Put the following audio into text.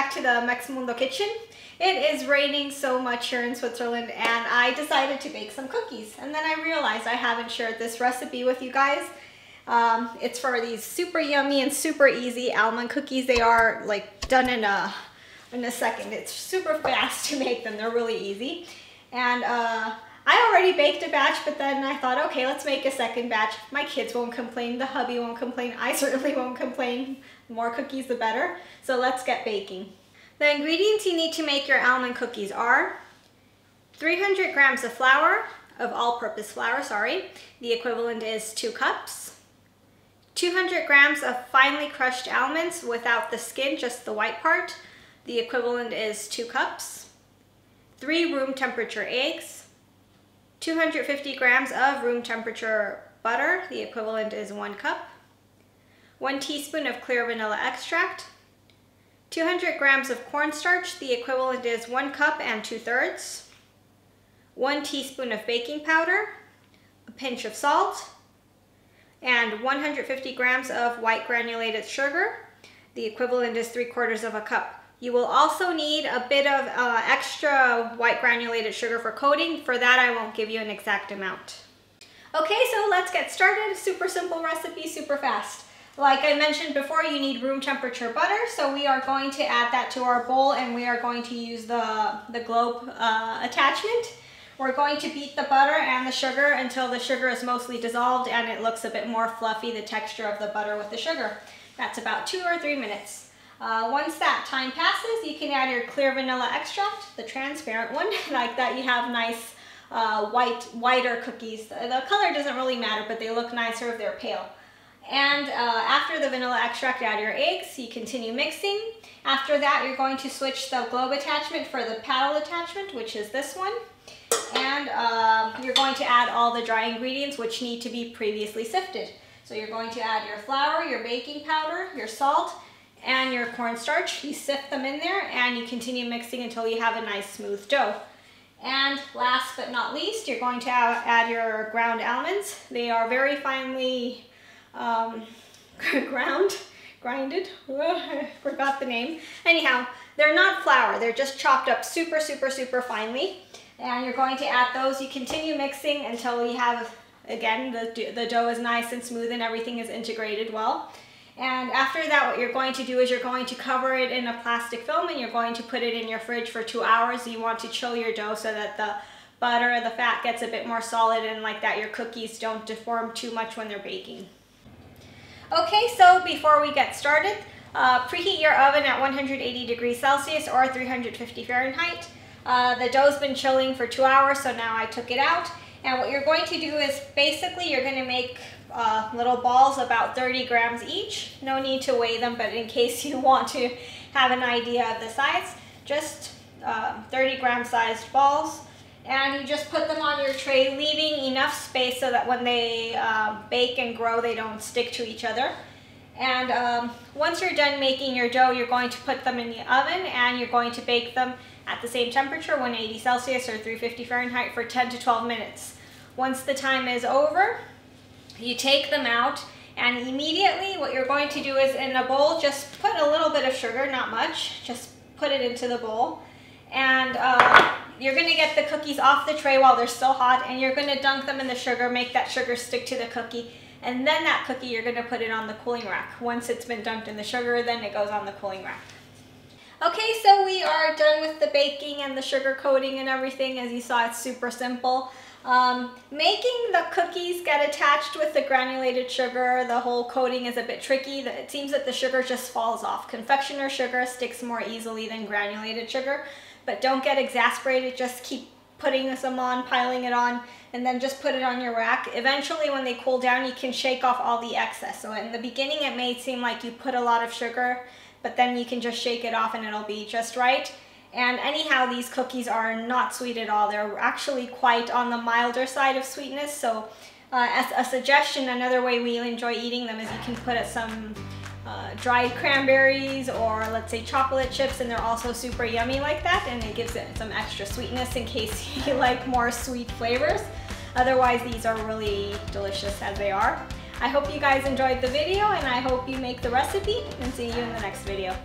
back to the Mex Mundo kitchen. It is raining so much here in Switzerland and I decided to bake some cookies. And then I realized I haven't shared this recipe with you guys. It's for these super yummy and super easy almond cookies. They are like done in a second. It's super fast to make them. They're really easy. And I already baked a batch, but then I thought, okay, let's make a second batch. My kids won't complain, the hubby won't complain, I certainly won't complain. The more cookies, the better. So let's get baking. The ingredients you need to make your almond cookies are 300 grams of flour, of all-purpose flour, sorry. The equivalent is 2 cups. 200 grams of finely crushed almonds without the skin, just the white part. The equivalent is 2 cups. 3 room temperature eggs. 250 grams of room temperature butter. The equivalent is 1 cup. 1 teaspoon of clear vanilla extract. 200 grams of cornstarch. The equivalent is 1 cup and 2/3. 1 teaspoon of baking powder. A pinch of salt. And 150 grams of white granulated sugar. The equivalent is 3/4 of a cup. You will also need a bit of extra white granulated sugar for coating. For that, I won't give you an exact amount. Okay, so let's get started. Super simple recipe, super fast. Like I mentioned before, you need room temperature butter, so we are going to add that to our bowl and we are going to use the globe attachment. We're going to beat the butter and the sugar until the sugar is mostly dissolved and it looks a bit more fluffy, the texture of the butter with the sugar. That's about 2 or 3 minutes. Once that time passes, you can add your clear vanilla extract, the transparent one, like that you have nice whiter cookies. The color doesn't really matter, but they look nicer if they're pale. And after the vanilla extract, add your eggs. You continue mixing. After that, you're going to switch the globe attachment for the paddle attachment, which is this one. And you're going to add all the dry ingredients, which need to be previously sifted. So you're going to add your flour, your baking powder, your salt, and your cornstarch. You sift them in there and you continue mixing until you have a nice smooth dough. And last but not least, you're going to add your ground almonds. They are very finely grinded. I forgot the name. Anyhow, they're not flour, they're just chopped up super finely. And you're going to add those. You continue mixing until you have, again, the dough is nice and smooth and everything is integrated well. And after that, what you're going to do is you're going to cover it in a plastic film and you're going to put it in your fridge for 2 hours. You want to chill your dough so that the butter, the fat gets a bit more solid and like that your cookies don't deform too much when they're baking. Okay, so before we get started, preheat your oven at 180 degrees Celsius or 350 Fahrenheit. The dough's been chilling for 2 hours, so now I took it out. And what you're going to do is basically you're going to make little balls about 30 grams each. No need to weigh them, but in case you want to have an idea of the size, just 30 gram sized balls. And you just put them on your tray, leaving enough space so that when they bake and grow, they don't stick to each other. And once you're done making your dough, you're going to put them in the oven and you're going to bake them at the same temperature, 180 Celsius or 350 Fahrenheit for 10 to 12 minutes. Once the time is over, you take them out and immediately what you're going to do is in a bowl, just put a little bit of sugar, not much, just put it into the bowl. And you're going to get the cookies off the tray while they're still hot and you're going to dunk them in the sugar, make that sugar stick to the cookie. And then that cookie, you're going to put it on the cooling rack. Once it's been dunked in the sugar, then it goes on the cooling rack. Okay, so we are done with the baking and the sugar coating and everything. As you saw, it's super simple. Making the cookies get attached with the granulated sugar, the whole coating is a bit tricky. It seems that the sugar just falls off. Confectioner sugar sticks more easily than granulated sugar, but don't get exasperated. Just keep putting some on, piling it on, and then just put it on your rack. Eventually, when they cool down, you can shake off all the excess. So in the beginning, it may seem like you put a lot of sugar, but then you can just shake it off and it'll be just right. And anyhow, these cookies are not sweet at all. They're actually quite on the milder side of sweetness. So as a suggestion, another way we enjoy eating them is you can put some dried cranberries or let's say chocolate chips, and they're also super yummy like that, and it gives it some extra sweetness in case you like more sweet flavors. Otherwise, these are really delicious as they are. I hope you guys enjoyed the video and I hope you make the recipe, and see you in the next video.